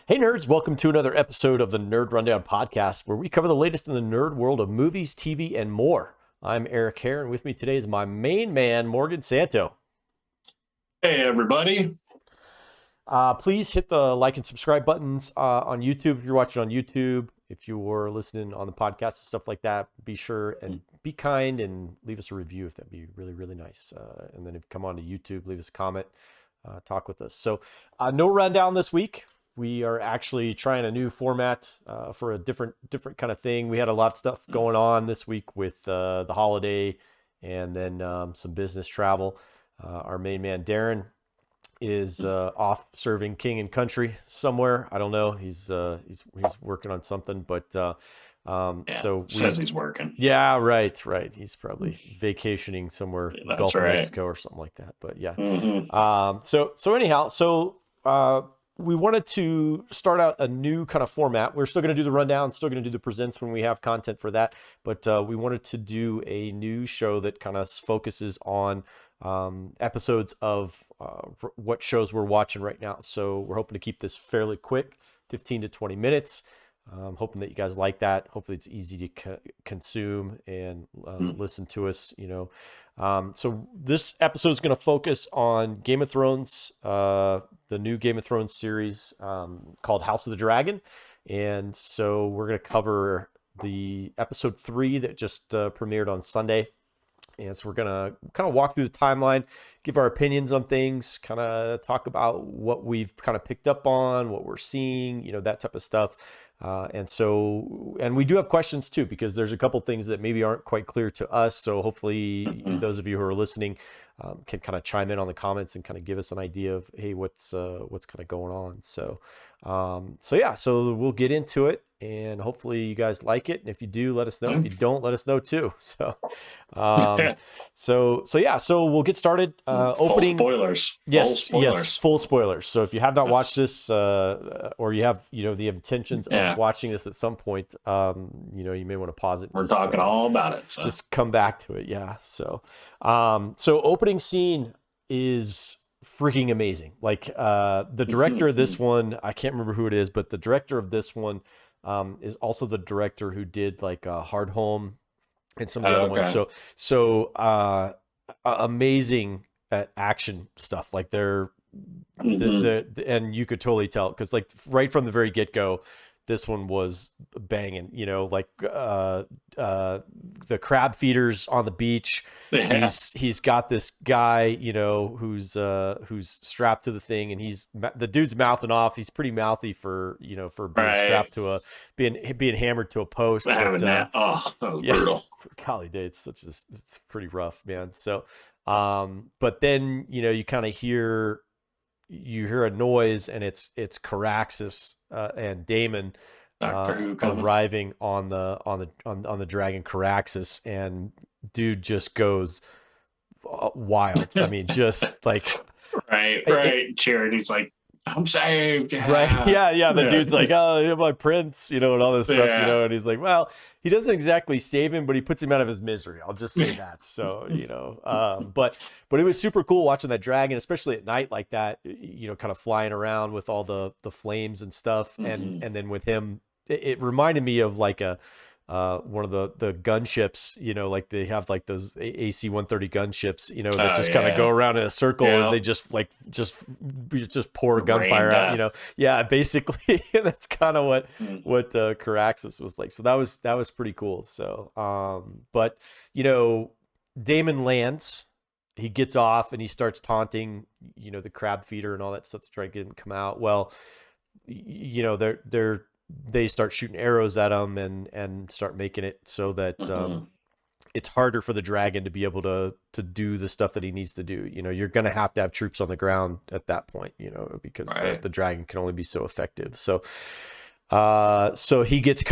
Hey nerds, welcome to another episode of the Nerd Rundown podcast, where we cover the latest in the nerd world of movies, TV, and more. I'm Erik here, and with me today is my main man, Morgan Santo. Hey, everybody. Please hit the like and subscribe buttons on YouTube if you're watching on YouTube. If you're listening on the podcast and stuff like that, be sure and be kind and leave us a review if that'd be really, really nice. And then if you come on to YouTube, leave us a comment, talk with us. So no rundown this week. We are actually trying a new format for a different kind of thing. We had a lot of stuff going on this week with the holiday and then some business travel. Our main man, Darren, is off serving king and country somewhere. I don't know. He's working on something, but says he's working. Yeah, right. He's probably vacationing somewhere, Gulf of Mexico or something like that. But yeah. So anyhow, we wanted to start out a new kind of format. We're still going to do the rundown, still going to do the presents when we have content for that. But we wanted to do a new show that kind of focuses on episodes of what shows we're watching right now. So we're hoping to keep this fairly quick, 15 to 20 minutes. Hoping that you guys like that. Hopefully it's easy to consume and listen to us, So this episode is going to focus on Game of Thrones, the new Game of Thrones series called House of the Dragon. And so we're going to cover the episode 3 that just premiered on Sunday. And so we're going to kind of walk through the timeline, give our opinions on things, kind of talk about what we've kind of picked up on, what we're seeing, that type of stuff. And we do have questions too, because there's a couple things that maybe aren't quite clear to us. So hopefully those of you who are listening can kind of chime in on the comments and kind of give us an idea of, hey, what's kind of going on. So we'll get into it. And hopefully you guys like it. And if you do, let us know. If you don't, let us know too. So we'll get started. Opening spoilers. Yes, full spoilers. So if you have not watched this, or you have, the intentions of watching this at some point, you may want to pause it. We're talking all about it. So. Just come back to it. Yeah. So opening scene is freaking amazing. Like the director of this one, I can't remember who it is, but the director of this one is also the director who did like Hard Home and some of the other ones. So amazing at action stuff. Like they're and you could totally tell because like right from the very get-go, this one was banging, like the crab feeders on the beach. Yeah. He's got this guy, who's strapped to the thing, and the dude's mouthing off. He's pretty mouthy for being strapped to being hammered to a post. That was brutal. Golly day, it's pretty rough, man. So, but then you kind of hear a noise, and it's Caraxes and Daemon arriving on the dragon Caraxes, and dude just goes wild. I mean, just like right. Charity's like, I'm saved. Yeah. Right. Yeah. The dude's like, oh, you're my prince, and all this stuff, and he's like, well, he doesn't exactly save him, but he puts him out of his misery. I'll just say that. So, but it was super cool watching that dragon, especially at night like that, kind of flying around with all the flames and stuff. And then with him, it reminded me of like one of the gunships, like they have like those AC-130 gunships, that just kind of go around in a circle and they just pour gunfire out, basically. And that's kind of what Caraxes was like. So that was pretty cool. So, but Daemon lands, he gets off and he starts taunting, the crab feeder and all that stuff to try to get him to come out. Well, they start shooting arrows at him and start making it so that it's harder for the dragon to be able to do the stuff that he needs to do. You're going to have troops on the ground at that point, because the dragon can only be so effective. So he gets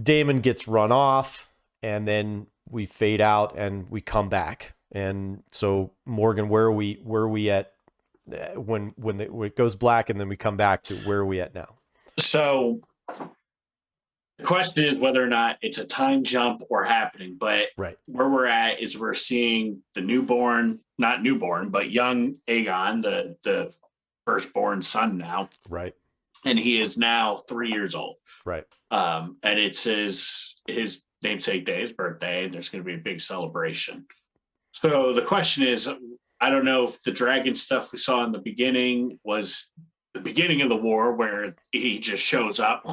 Daemon gets run off, and then we fade out and we come back. And so Morgan, where are we at when it goes black, and then we come back to where are we at now? So the question is whether or not it's a time jump or happening, but where we're at is we're seeing the not newborn, but young Aegon, the firstborn son now. Right. and he is now 3 years old. Right. And it's his namesake day, his birthday, and there's going to be a big celebration. So the question is, I don't know if the dragon stuff we saw in the beginning was the beginning of the war, where he just shows up,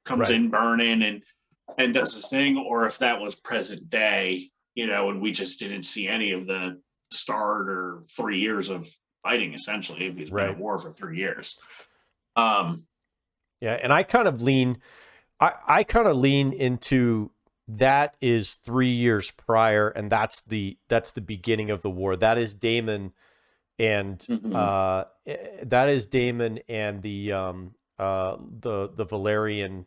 comes in burning and does his thing, or if that was present day, and we just didn't see any of the start or 3 years of fighting, essentially, if he's been at war for 3 years. Yeah, and I kind of lean into that is 3 years prior, and that's the beginning of the war. That is Daemon and the Valyrian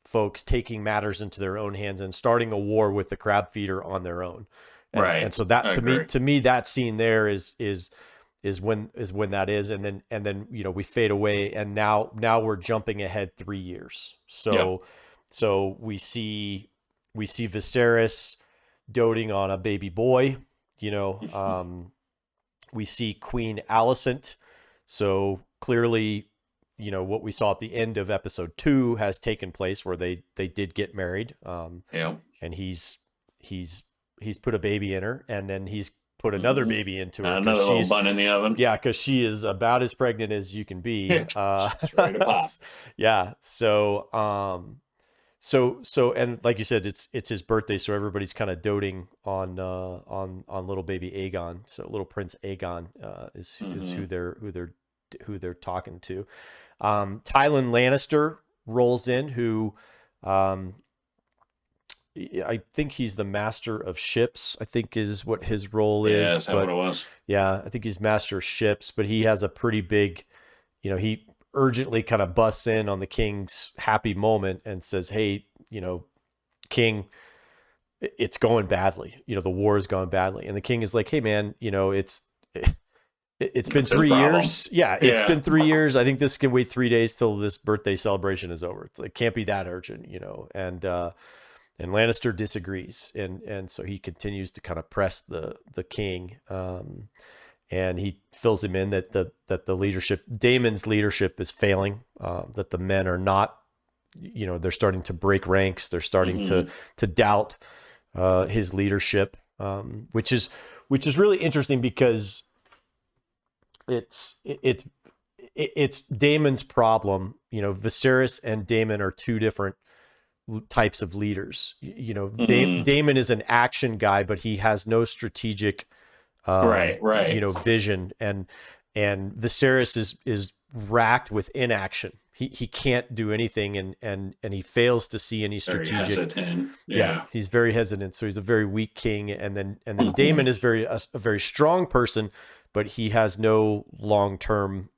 folks taking matters into their own hands and starting a war with the crab feeder on their own. And so that to me that scene there is when that is, and then we fade away, and now we're jumping ahead 3 years. So we see Viserys doting on a baby boy, we see Queen Alicent. So clearly, what we saw at the end of episode 2 has taken place, where they did get married. And he's put a baby in her, and then he's put another baby into her. Another little bun in the oven. Yeah, because she is about as pregnant as you can be. Yeah. So and like you said, it's his birthday, so everybody's kind of doting on little baby Aegon. So little Prince Aegon is who they're talking to. Tywin Lannister rolls in, who I think he's the master of ships, I think is what his role is. Yeah, that's what it was. Yeah, I think he's master of ships, but he has a pretty big, he urgently kind of busts in on the king's happy moment and says, hey, King, it's going badly. The war is going badly. And the king is like, hey man, it's been 3 years. Yeah, it's been 3 years. I think this can wait 3 days till this birthday celebration is over. It can't be that urgent, and Lannister disagrees, and so he continues to kind of press the king, and he fills him in that the leadership, Daemon's leadership, is failing. That the men are not, they're starting to break ranks. They're starting to doubt his leadership, which is really interesting, because it's Daemon's problem. Viserys and Daemon are two different types of leaders. Daemon is an action guy, but he has no strategic vision, and Viserys is racked with inaction. He can't do anything, and he fails to see any strategic. He's very hesitant, so he's a very weak king. And then Daemon is a very strong person, but he has no long-term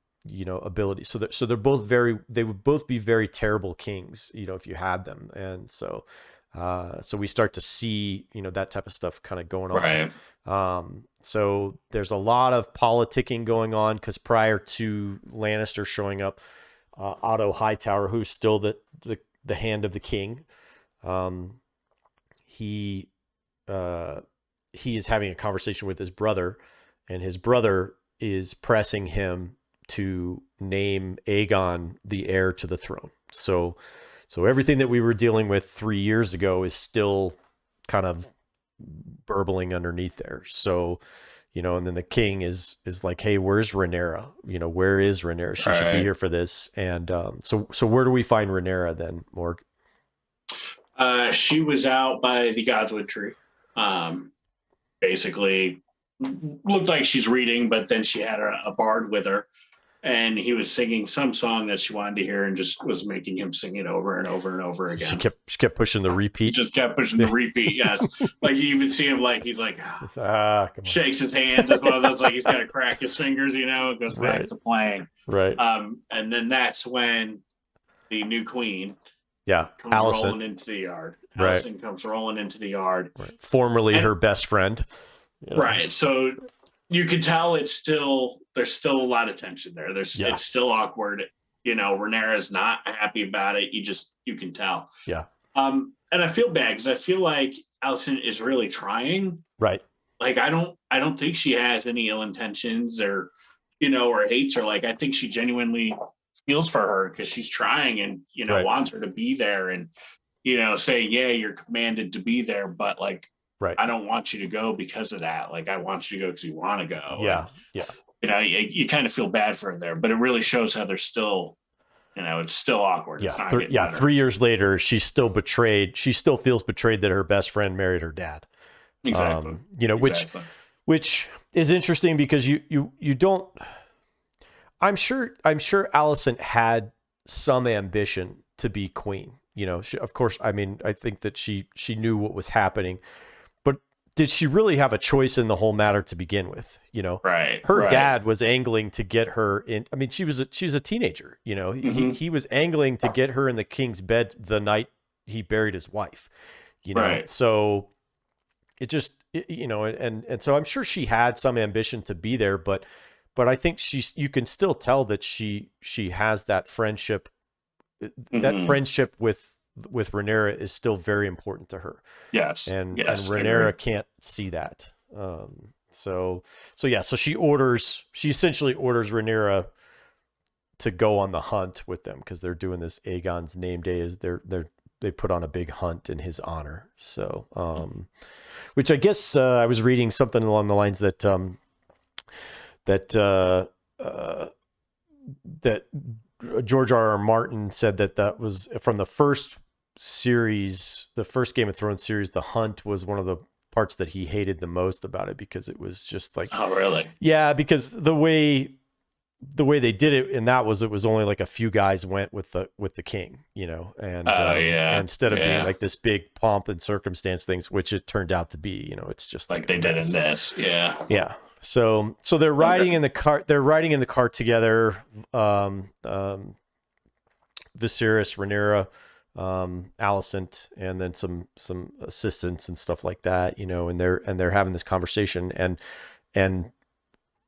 ability. So they're both they would both be very terrible kings, if you had them. And so we start to see, that type of stuff kind of going on. Right. So there's a lot of politicking going on, because prior to Lannister showing up, Otto Hightower, who's still the hand of the king, he is having a conversation with his brother, and his brother is pressing him to name Aegon the heir to the throne. So everything that we were dealing with 3 years ago is still kind of burbling underneath there. So, and then the king is like, hey, where's Rhaenyra? Where is Rhaenyra? She should be here for this. And so where do we find Rhaenyra then, Morg? She was out by the Godswood tree. Basically looked like she's reading, but then she had a bard with her, and he was singing some song that she wanted to hear, and just was making him sing it over and over and over again. She kept pushing the repeat. Just kept pushing the repeat. Yes. Like, you even see him, like, he's like, shakes his hands. It's one of those, like, he's got to crack his fingers, and goes back to playing. Right. And then that's when the new queen comes Alicent rolling into the yard. Alicent comes rolling into the yard. Right. Formerly her best friend. Right. So you can tell there's still a lot of tension there. It's still awkward. Rhaenyra's not happy about it. You can tell. Yeah. And I feel bad, because I feel like Alicent is really trying. Right. Like, I don't think she has any ill intentions, or hates her. Like, I think she genuinely feels for her because she's trying and, Right. wants her to be there and, saying, yeah, you're commanded to be there, but like, Right. I don't want you to go because of that. Like, I want you to go because you want to go. Yeah. And, you kind of feel bad for her there, but it really shows how they're still, it's still awkward. Yeah. It's not getting better. 3 years later, she's still betrayed. She still feels betrayed that her best friend married her dad. Exactly. Exactly. Which is interesting because you don't, I'm sure Alicent had some ambition to be queen. Of course, I mean, I think that she knew what was happening, but did she really have a choice in the whole matter to begin with? Right. Her dad was angling to get her in. I mean, she was a teenager. He was angling to get her in the king's bed the night he buried his wife. Right. So it just, and so I'm sure she had some ambition to be there, but I think you can still tell that she has that friendship. That friendship with Rhaenyra is still very important to her. Yes. And Rhaenyra can't see that. So she essentially orders Rhaenyra to go on the hunt with them because they're doing this Aegon's name day. Is they put on a big hunt in his honor. So, which I guess I was reading something along the lines that George R.R. Martin said that was from the first series, the first Game of Thrones series. The hunt was one of the parts that he hated the most about it because it was just like, oh really? Yeah, because the way they did it, and it was only like a few guys went with the king, and instead of being like this big pomp and circumstance things, which it turned out to be, it's just like they did in this, yeah. So they're riding in the car. They're riding in the car together. Viserys, Rhaenyra, Alicent, and then some assistants and stuff like that. And they're having this conversation, and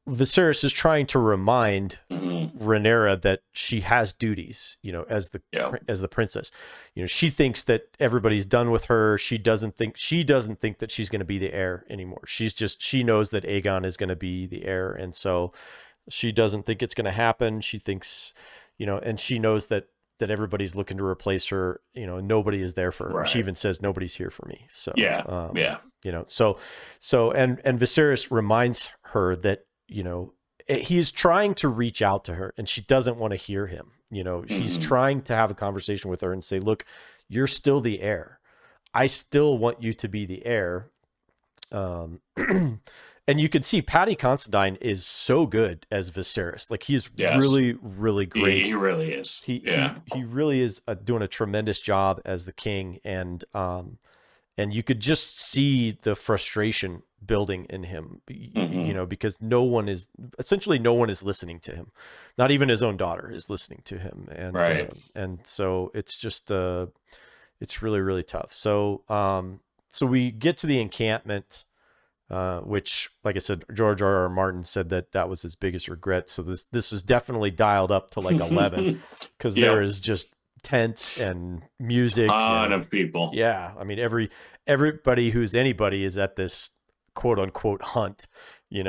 Viserys is trying to remind Rhaenyra that she has duties, as the princess. She thinks that everybody's done with her. She doesn't think that she's going to be the heir anymore. She knows that Aegon is going to be the heir, and so she doesn't think it's going to happen. She thinks, and she knows that everybody's looking to replace her. Nobody is there for her. Right. She even says nobody's here for me. So So and Viserys reminds her that he's trying to reach out to her and she doesn't want to hear him. He's trying to have a conversation with her and say, look, you're still the heir. I still want you to be the heir. And you can see Paddy Considine is so good as Viserys. Like he's really, really great. He really is. He really is doing a tremendous job as the king. And you could just see the frustration building in him, because no one is listening to him. Not even his own daughter is listening to him. And, and so it's just, it's really, really tough. So, so we get to the encampment, which, like I said, George R.R. Martin said that was his biggest regret. So this is definitely dialed up to like 11 because there is just tents and music. Ton of people. Yeah. I mean, everybody who's anybody is at this quote unquote hunt, You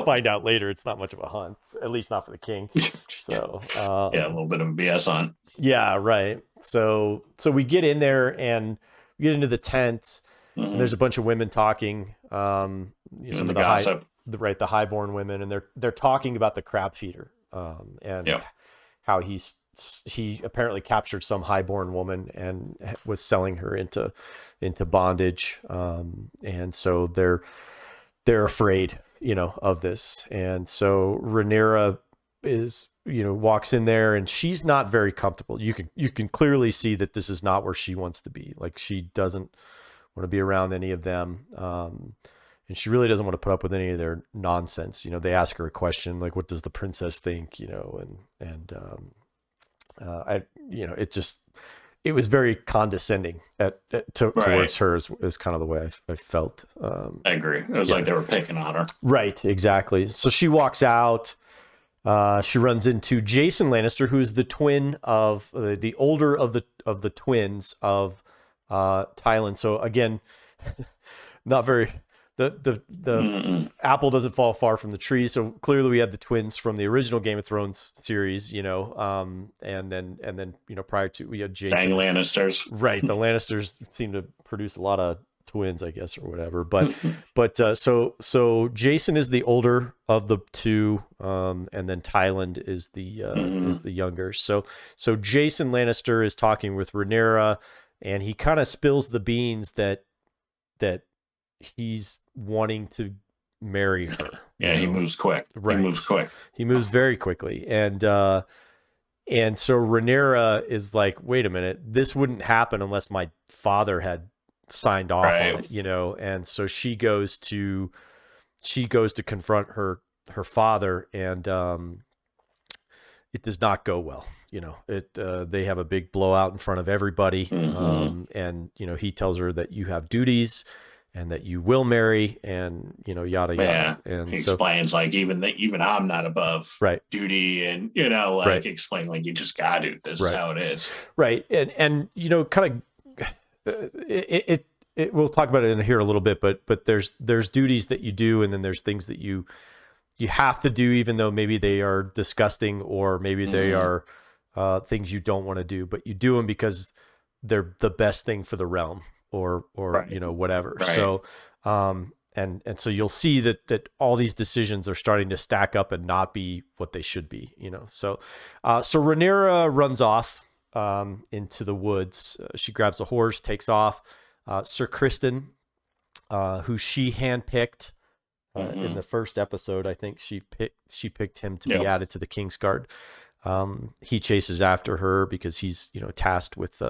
find out later it's not much of a hunt, at least not for the king. So a little bit of a BS hunt. Yeah, right. So we get in there and we get into the tent. Mm-hmm. And there's a bunch of women talking. Some of the gossip. The highborn women, and they're talking about the crab feeder, and how he apparently captured some highborn woman and was selling her into bondage, and so they're afraid, of this, and so Rhaenyra is walks in there and she's not very comfortable. You can clearly see that this is not where she wants to be. Like she doesn't want to be around any of them. And she really doesn't want to put up with any of their nonsense. They ask her a question like, what does the princess think? It was very condescending towards her is kind of the way I felt. I agree. It was like they were picking on her. Right. Exactly. So she walks out, she runs into Jason Lannister, who's the twin of the older of the twins of Tylan. So again, not very the apple doesn't fall far from the tree. So clearly we had the twins from the original Game of Thrones series, and then prior to, we had Jason Lannisters. Right, the Lannisters seem to produce a lot of twins, I guess, or whatever. But so Jason is the older of the two, and then Tyland is the younger. So Jason Lannister is talking with Rhaenyra, and he kind of spills the beans that he's wanting to marry her. Yeah, he moves quick. Right. He moves quick. He moves very quickly. And so Rhaenyra is like, wait a minute, this wouldn't happen unless my father had signed off on it, and so she goes to confront her father, and it does not go well. They have a big blowout in front of everybody. And he tells her that you have duties and that you will marry, and yada yada. Yeah. And he explains like even I'm not above duty, and explain like you just got to. This is how it is. Right. And kind of we'll talk about it in here a little bit, but there's duties that you do, and then there's things that you have to do, even though maybe they are disgusting, or maybe they are things you don't want to do, but you do them because they're the best thing for the realm, or whatever. Right. So and so you'll see that all these decisions are starting to stack up and not be what they should be. So Rhaenyra runs off into the woods. She grabs a horse, takes off. Sir Criston, who she handpicked in the first episode, I think she picked him to be added to the Kingsguard. He chases after her because he's tasked with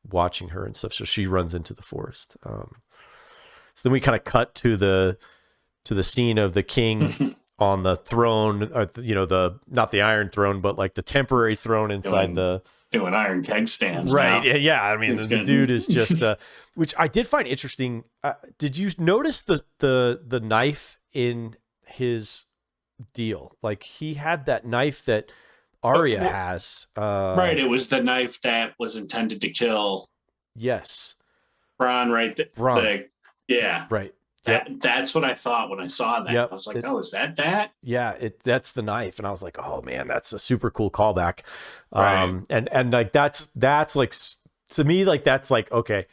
watching her and stuff. So she runs into the forest. So then we kind of cut to the scene of the king on the throne, or not the Iron Throne, but like the temporary throne inside doing iron keg stands. Right. Now. Yeah. I mean, the dude is just, which I did find interesting. Did you notice the knife in his deal? Like, he had that knife that Arya has. Right. It was the knife that was intended to kill. Yes. Bronn, right? Bronn. Yeah. Right. That's what I thought when I saw that. I was like, is that? Yeah, that's the knife. And I was like, oh man, that's a super cool callback. Right. And like, that's like, to me, like, that's like, okay,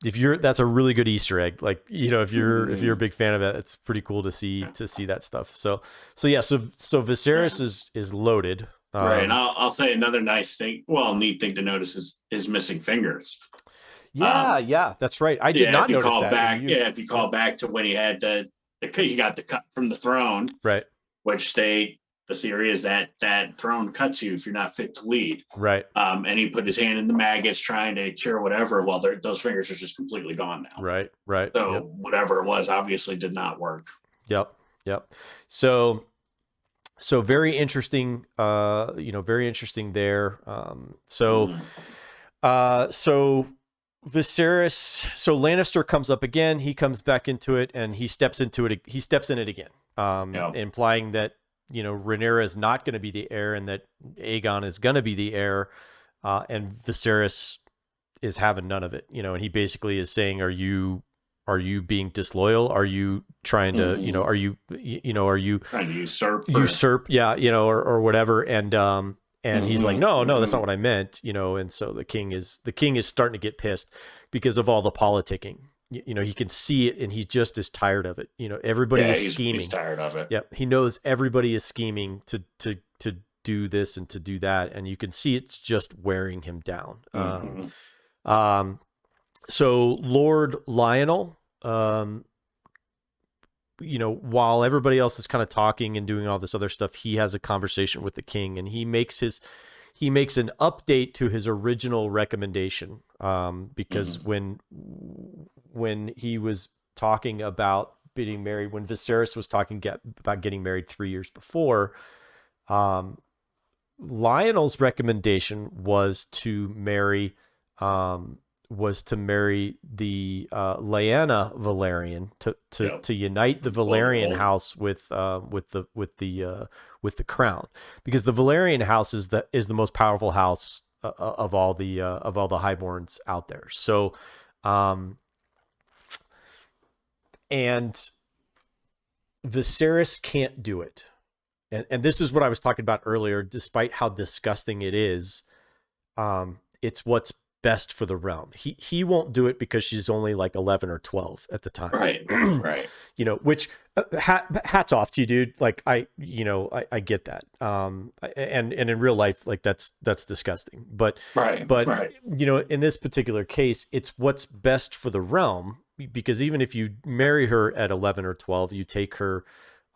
that's a really good Easter egg. Like, if you're a big fan of it, it's pretty cool to see that stuff. So Viserys is loaded. Right. And I'll say another neat thing to notice is his missing fingers. Yeah, that's right. I did not notice that. If you call back to when he had he got the cut from the throne, right? Which the theory is that throne cuts you if you're not fit to lead, right? And he put his hand in the maggots trying to cure whatever. Well, those fingers are just completely gone now. Right. So whatever it was obviously did not work. Yep. So very interesting. Very interesting there. So Viserys, so Lannister comes up again. He comes back into it, and he steps in it again, implying that Rhaenyra is not going to be the heir, and that Aegon is going to be the heir, and Viserys is having none of it. And he basically is saying, "Are you being disloyal? Are you trying to are you trying to usurp? Or whatever?" And he's like, no, that's not what I meant, And so the king is starting to get pissed because of all the politicking. He can see it, and he just is tired of it. Everybody is scheming. He's tired of it. Yep, he knows everybody is scheming to do this and to do that, and you can see it's just wearing him down. So Lord Lionel, while everybody else is kind of talking and doing all this other stuff, he has a conversation with the king, and he makes an update to his original recommendation. Because when he was talking about getting married, when Viserys was talking about getting married 3 years before, Lionel's recommendation was to marry the Lyanna Valyrian to unite the Valyrian house with the crown, because the Valyrian house is the most powerful house of all the highborns out there. So And Viserys can't do it. And this is what I was talking about earlier. Despite how disgusting it is, it's what's best for the realm. He won't do it because she's only like 11 or 12 at the time. Right. Right. You know, which hats off to you, dude. Like I get that. And in real life, like that's disgusting. But you know, in this particular case, it's what's best for the realm, because even if you marry her at 11 or 12, you take her,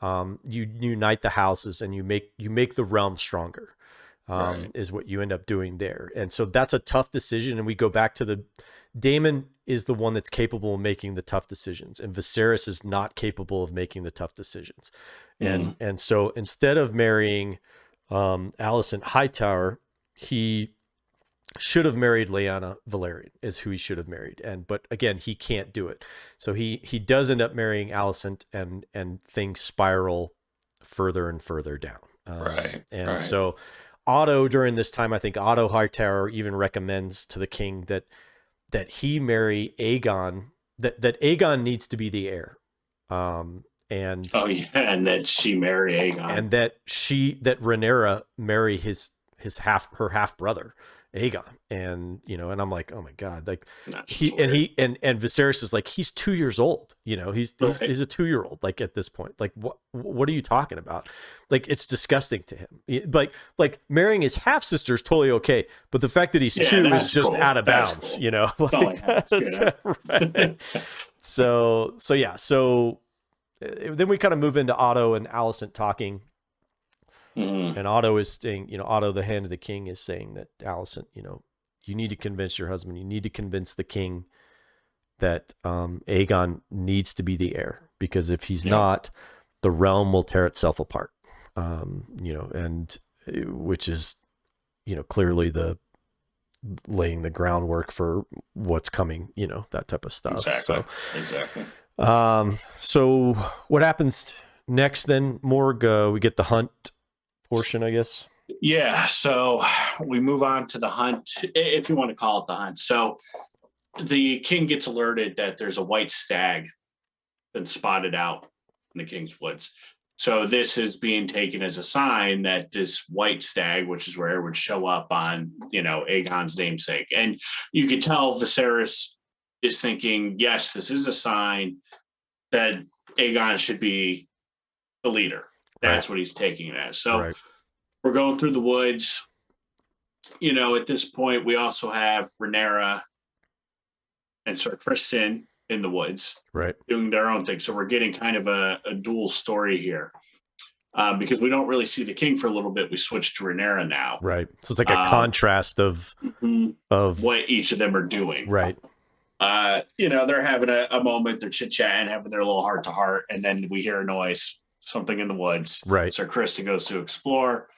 you unite the houses and you make the realm stronger. Is what you end up doing there. And so that's a tough decision. And we go back to Daemon is the one that's capable of making the tough decisions, and Viserys is not capable of making the tough decisions. And so instead of marrying Alicent Hightower, he should have married Lyanna Velaryon, is who he should have married. But again, he can't do it. So he does end up marrying Alicent, and things spiral further and further down. So Otto, during this time, I think Otto Hightower even recommends to the king that he marry Aegon, that Aegon needs to be the heir. And that she marry Aegon, and that Rhaenyra marry her half brother Aegon. And you know, and I'm like, oh my god, like and Viserys is like, he's 2 years old, you know, he's a 2-year-old, like at this point, like what are you talking about? Like, it's disgusting to him. Like marrying his half sister is totally okay, but the fact that he's 2 is just out of bounds, you know. Like, right. So then we kind of move into Otto and Alicent talking. And Otto is saying, you know, Otto, the hand of the king, is saying that Alicent, you know, you need to convince your husband, you need to convince the king that Aegon needs to be the heir, because if he's not, the realm will tear itself apart. You know, and which is, you know, clearly laying the groundwork for what's coming, you know, that type of stuff. Exactly. So what happens next then, Morg? We get the hunt portion, I guess. Yeah, so we move on to the hunt, if you want to call it the hunt. So the king gets alerted that there's a white stag been spotted out in the king's woods. So this is being taken as a sign that this white stag, which is where it would show up on, you know, Aegon's namesake. And you could tell Viserys is thinking, yes, this is a sign that Aegon should be the leader. That's what he's taking it as. So we're going through the woods. You know, at this point, we also have Rhaenyra and Sir Criston in the woods, doing their own thing. So we're getting kind of a dual story here, because we don't really see the king for a little bit. We switch to Rhaenyra now. Right. So it's like a contrast of what each of them are doing. Right. You know, they're having a moment, they're chit-chatting, having their little heart-to-heart, and then we hear a noise, something in the woods. Right. Sir Criston goes to explore.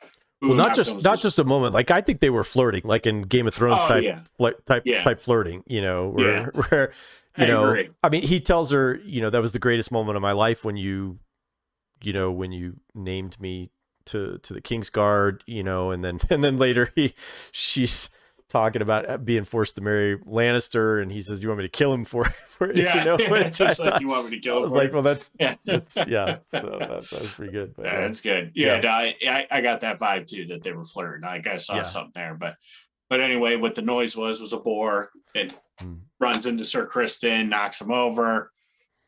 Well, not just a moment. Like, I think they were flirting, like in Game of Thrones type flirting, you know, where you know, I mean, he tells her, you know, that was the greatest moment of my life when you named me to the King's Guard, you know, and then later she's talking about being forced to marry Lannister, and he says, "Do you want me to kill him for it?" Yeah, you know, it's just like, you want me to kill him. I was like, well, that's So that was pretty good. But, that's good. Yeah, no, I got that vibe too, that they were flirting. Like, I saw something there, but anyway, what the noise was a boar. It runs into Sir Criston, knocks him over,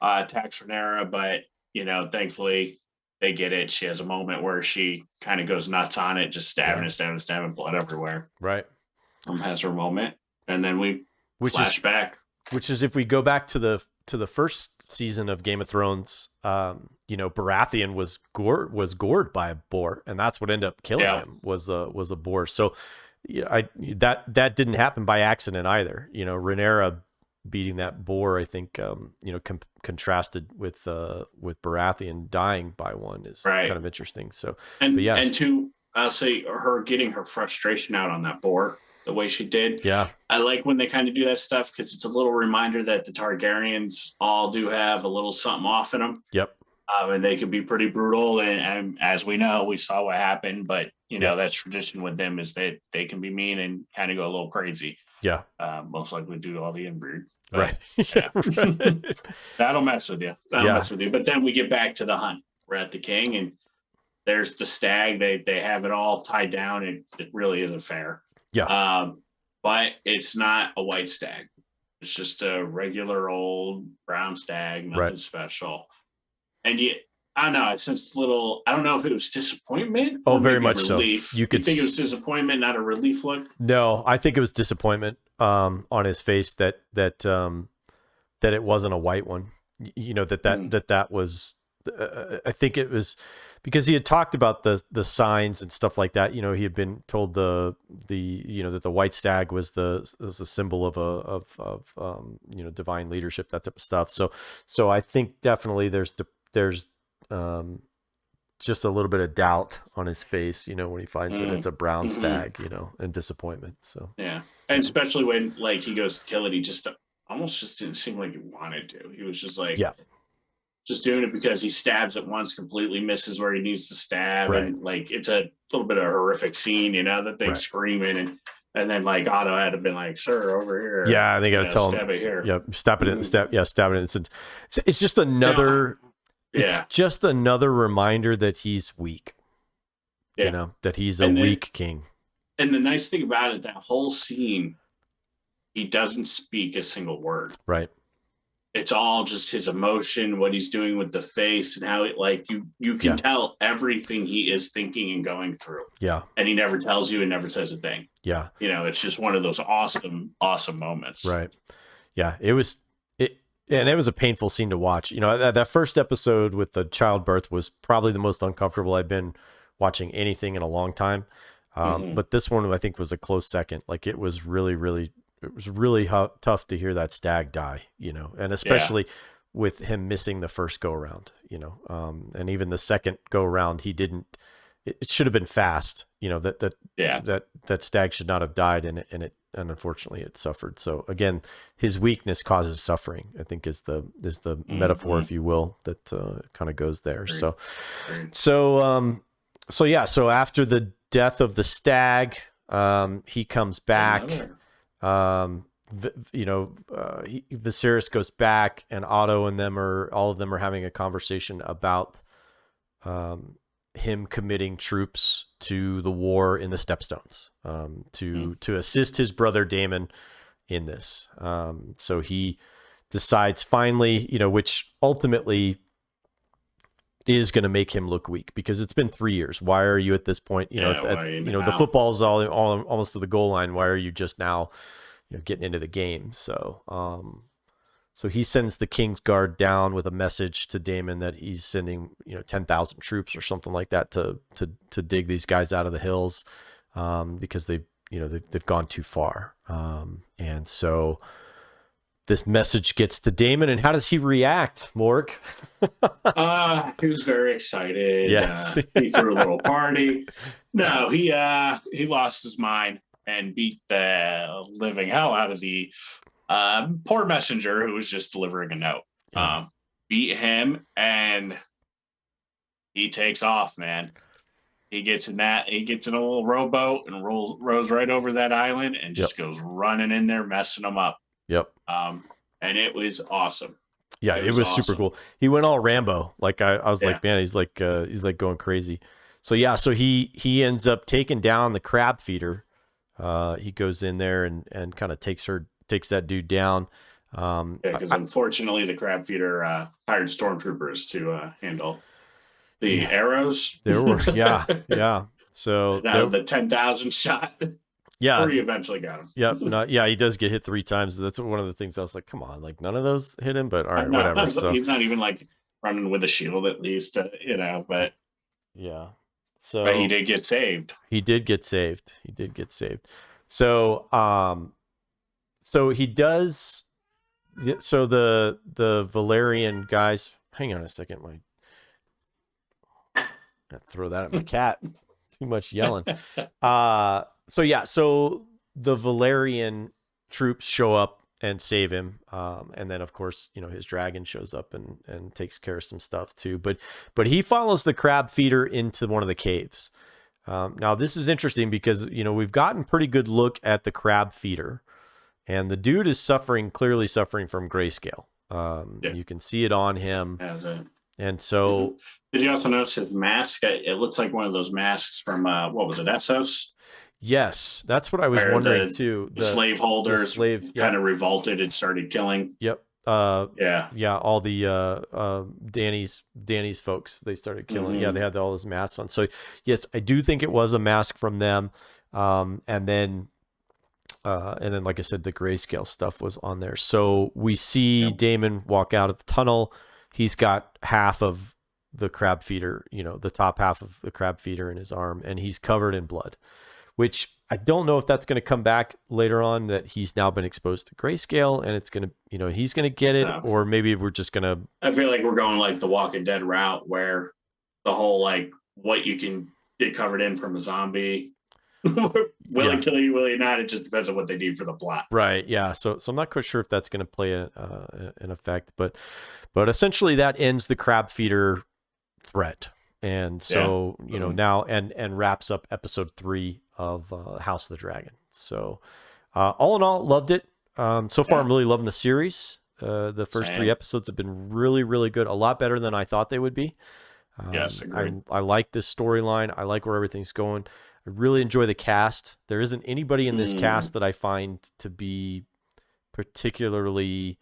attacks Rhaenyra, but you know, thankfully they get it. She has a moment where she kind of goes nuts on it, just stabbing, blood everywhere. Right. Has her moment, and then we flash back. Which is, if we go back to the first season of Game of Thrones, you know, Baratheon was gored by a boar, and that's what ended up killing him, was a boar. So that didn't happen by accident either. You know, Rhaenyra beating that boar, I think, you know, contrasted with Baratheon dying by one is kind of interesting. So, and two, I'll say, her getting her frustration out on that boar the way she did. Yeah. I like when they kind of do that stuff, because it's a little reminder that the Targaryens all do have a little something off in them. Yep. And they can be pretty brutal. And as we know, we saw what happened, but you know, that's tradition with them, is that they can be mean and kind of go a little crazy. Yeah. Most likely due to all the inbreed. Right. Yeah. Right. That'll mess with you. That'll mess with you. But then we get back to the hunt. We're at the king, and there's the stag. They have it all tied down. It really isn't fair. Yeah. But it's not a white stag. It's just a regular old brown stag, nothing special. And yet, I don't know. I sensed a little. I don't know if it was disappointment. Oh, very much relief. So. You could think it was disappointment, not a relief look. No, I think it was disappointment on his face that it wasn't a white one. You know, that was. I think it was because he had talked about the signs and stuff like that. You know, he had been told that the white stag was the symbol of divine leadership, that type of stuff. So I think definitely there's just a little bit of doubt on his face, you know, when he finds that it's a brown stag, you know, and disappointment. So yeah, and especially when like he goes to kill it, he just almost just didn't seem like he wanted to. He was just like, just doing it because he stabs it once, completely misses where he needs to stab, and like it's a little bit of a horrific scene, you know, that they screaming and then like Otto had to been like, "Sir, over here." Yeah, they got to tell him. Stab it here. Yeah, stab it in. Stab it. It's just another. It's just another reminder that he's weak. Yeah. You know, that he's a weak king. And the nice thing about it, that whole scene, he doesn't speak a single word. Right. It's all just his emotion, what he's doing with the face, and how it like you can tell everything he is thinking and going through. Yeah. And he never tells you and never says a thing. Yeah. You know, it's just one of those awesome moments. Right. Yeah. It was a painful scene to watch. You know, that first episode with the childbirth was probably the most uncomfortable I've been watching anything in a long time. But this one I think was a close second. Like it was really tough to hear that stag die, you know, and especially with him missing the first go around, you know, and even the second go around, it should have been fast, you know, that stag should not have died and unfortunately it suffered. So again, his weakness causes suffering, I think is the metaphor, if you will, that kind of goes there. So after the death of the stag, he comes back. Viserys goes back, and Otto and all of them are having a conversation about him committing troops to the war in the Stepstones to assist his brother Daemon in this. So he decides finally, you know, which ultimately is going to make him look weak because it's been 3 years. Why are you at this point? You know, the football's all almost to the goal line. Why are you just now, you know, getting into the game? So he sends the King's Guard down with a message to Daemon that he's sending, you know, 10,000 troops or something like that to dig these guys out of the hills because they've gone too far. And so this message gets to Daemon, and how does he react, Morg? He was very excited. Yes. He threw a little party. No, he lost his mind and beat the living hell out of the poor messenger who was just delivering a note. Beat him, and he takes off, man. He gets in a little rowboat and rows right over that island and just goes running in there, messing them up. Yep. And it was awesome. Yeah, it was awesome. Super cool. He went all Rambo. Like I was like, man, he's like going crazy. So he ends up taking down the crab feeder. He goes in there and kind of takes that dude down. Because unfortunately the crab feeder hired stormtroopers to handle the arrows. There were yeah. So the 10,000 shot. Yeah. Or he eventually got him. Yep. He does get hit 3 times. That's one of the things I was like, come on, like none of those hit him, but all right, whatever. So he's not even like running with a shield at least, you know, but yeah. So but he did get saved. He did get saved. So he does. So the Valerian guys, hang on a second. I throw that at my cat. Too much yelling. So the Valerian troops show up and save him. And then of course, you know, his dragon shows up and takes care of some stuff too. But he follows the crab feeder into one of the caves. Now this is interesting because, you know, we've gotten pretty good look at the crab feeder. And the dude is clearly suffering from grayscale. You can see it on him. And so... Did you also notice his mask? It looks like one of those masks from, what was it, Essos? Yes, that's what I was wondering too. The slaveholders kind of revolted and started killing. Yep. All the Danny's folks, they started killing. Mm-hmm. Yeah, they had all those masks on. So yes, I do think it was a mask from them. And then like I said, the grayscale stuff was on there. So we see Damon walk out of the tunnel. He's got half of the crab feeder, the top half of the crab feeder in his arm, and he's covered in blood, which I don't know if that's going to come back later on, that he's now been exposed to grayscale and it's going to, he's going to get it, or maybe we're just going to... I feel like we're going like the Walking Dead route, where the whole, like, what you can get covered in from a zombie, will it kill you, will it not? It just depends on what they do for the plot. Right. Yeah. So I'm not quite sure if that's going to play an effect, but essentially that ends the crab feeder threat. And so, now and wraps up episode 3 of House of the Dragon. So all in all, loved it. So far, I'm really loving the series. The first 3 episodes have been really, really good. A lot better than I thought they would be. Yes, agreed. I like this storyline. I like where everything's going. I really enjoy the cast. There isn't anybody in this cast that I find to be particularly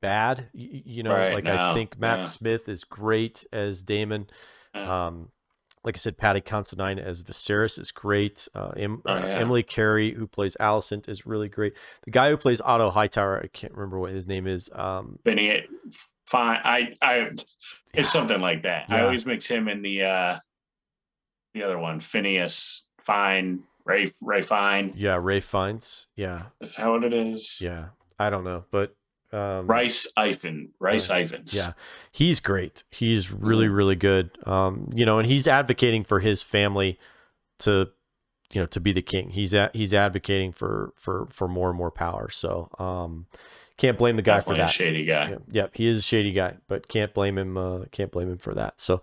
bad. I think Matt Smith is great as Damon. Like I said, Patty Considine as Viserys is great. Emily Carey, who plays Alicent, is really great. The guy who plays Otto Hightower, I can't remember what his name is. Benny, fine. It's something like that. Yeah. I always mix him in the other one, Phineas Fine, Ray Fine. Yeah, Ray Fiennes. Yeah, that's how it is. Yeah, I don't know, but Rhys Ifans. Yeah, he's great. He's really, really good. And he's advocating for his family to be the king. He's advocating for more and more power. So can't blame the guy for that. A shady guy. Yep, he is a shady guy, but can't blame him. Can't blame him for that. So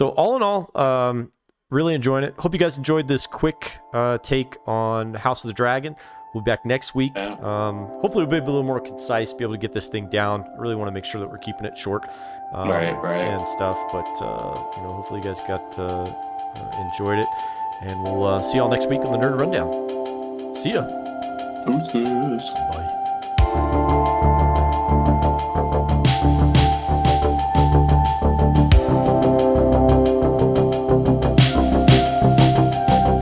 all in all, really enjoying it. Hope you guys enjoyed this quick take on House of the Dragon. We'll be back next week. Hopefully we'll be a little more concise, be able to get this thing down. I really want to make sure that we're keeping it short right. and stuff. But, hopefully you guys enjoyed it. And we'll see y'all next week on the Nerd Rundown. See ya. Deuces. Bye.